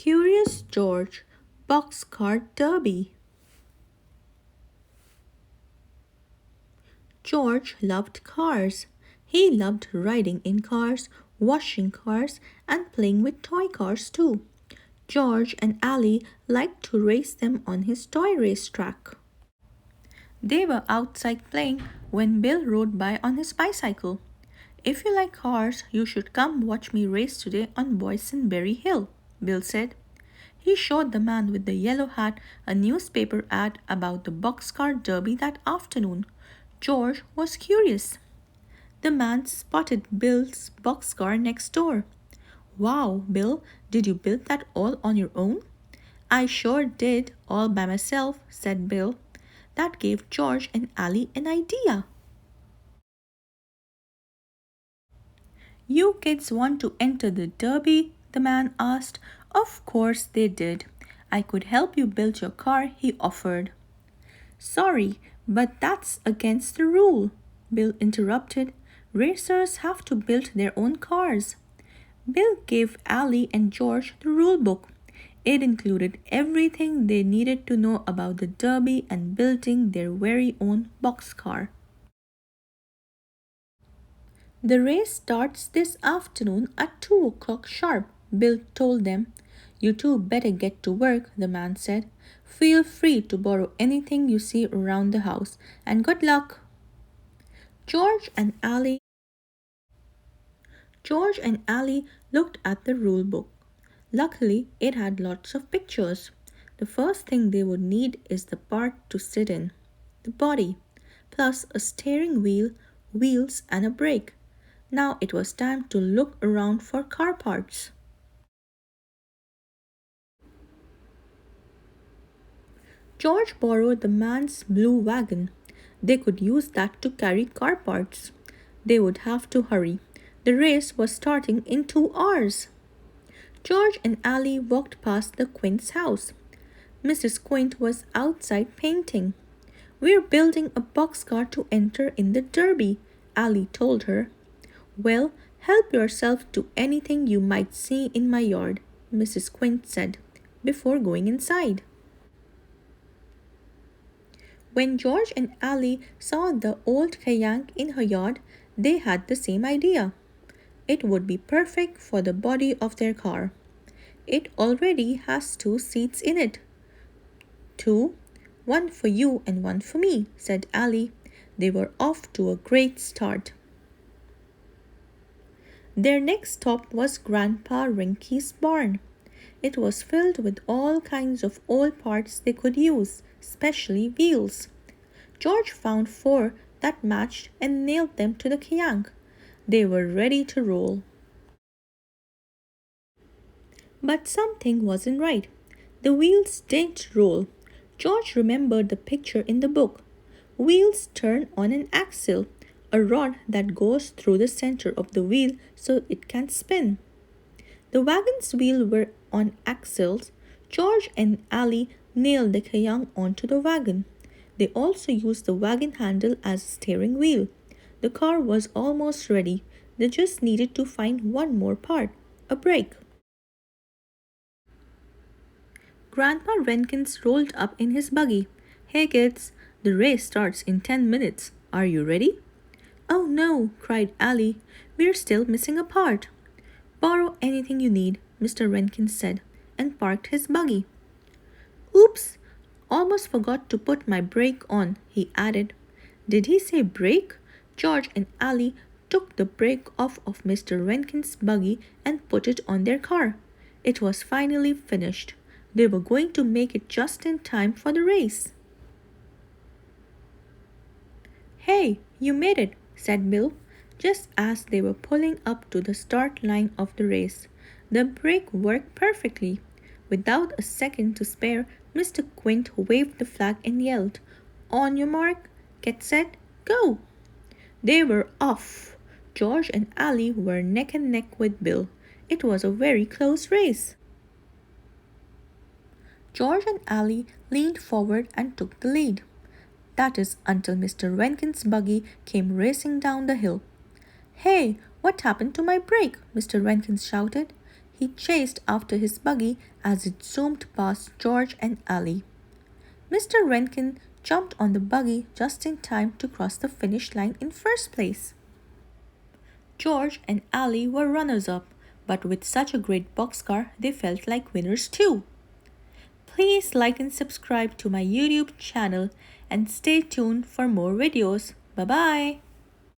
Curious George-Boxcar Derby. George loved cars. He loved riding in cars, washing cars, and playing with toy cars too. George and Ally liked to race them on his toy racetrack. They were outside playing when Bill rode by on his bicycle. "If you like cars, you should come watch me race today on Boysenberry Hill," Bill said. He showed the man with the yellow hat a newspaper ad about the Boxcar Derby that afternoon. George was curious. The man spotted Bill's boxcar next door. "Wow, Bill, did you build that all on your own?" "I sure did, all by myself," said Bill. That gave George and Ally an idea. "You kids want to enter the derby?" the man asked. Of course they did. "I could help you build your car," he offered. "Sorry, but that's against the rule," Bill interrupted. "Racers have to build their own cars." Bill gave Ally and George the rule book. It included everything they needed to know about the derby and building their very own boxcar. "The race starts this afternoon at 2 o'clock sharp," Bill told them. "You two better get to work," the man said. "Feel free to borrow anything you see around the house, and good luck." George and Ally looked at the rule book. Luckily, it had lots of pictures. The first thing they would need is the part to sit in, the body, plus a steering wheel, wheels, and a brake. Now it was time to look around for car parts. George borrowed the man's blue wagon. They could use that to carry car parts. They would have to hurry. The race was starting in 2 hours. George and Ally walked past the Quint's house. Mrs. Quint was outside painting. "We're building a boxcar to enter in the derby," Ally told her. "Well, help yourself to anything you might see in my yard," Mrs. Quint said, before going inside. When George and Ally saw the old kayak in her yard, they had the same idea. It would be perfect for the body of their car. "It already has 2 seats in it." "2? One for you and one for me," said Ally. They were off to a great start. Their next stop was Grandpa Rinky's barn. It was filled with all kinds of old parts they could use, especially wheels. George found 4 that matched and nailed them to the kayak. They were ready to roll. But something wasn't right. The wheels didn't roll. George remembered the picture in the book. Wheels turn on an axle, a rod that goes through the center of the wheel so it can spin. The wagon's wheels were on axles. George and Ally nailed the kayak onto the wagon. They also used the wagon handle as a steering wheel. The car was almost ready. They just needed to find one more part, a brake. Grandpa Rankins rolled up in his buggy. "Hey kids, the race starts in 10 minutes. Are you ready?" "Oh no," cried Ally. "We're still missing a part." "Borrow anything you need," Mr. Rankins said, and parked his buggy. "Oops, almost forgot to put my brake on," he added. Did he say brake? George and Ally took the brake off of Mr. Rankins' buggy and put it on their car. It was finally finished. They were going to make it just in time for the race. "Hey, you made it," said Bill, just as they were pulling up to the start line of the race. The brake worked perfectly. Without a second to spare, Mr. Quint waved the flag and yelled, "On your mark, get set, go!" They were off. George and Ally were neck and neck with Bill. It was a very close race. George and Ally leaned forward and took the lead. That is until Mr. Rankins' buggy came racing down the hill. "Hey, what happened to my brake?" Mr. Rankins shouted. He chased after his buggy as it zoomed past George and Ally. Mr. Rankin jumped on the buggy just in time to cross the finish line in first place. George and Ally were runners up, but with such a great boxcar, they felt like winners too. Please like and subscribe to my YouTube channel and stay tuned for more videos. Bye bye.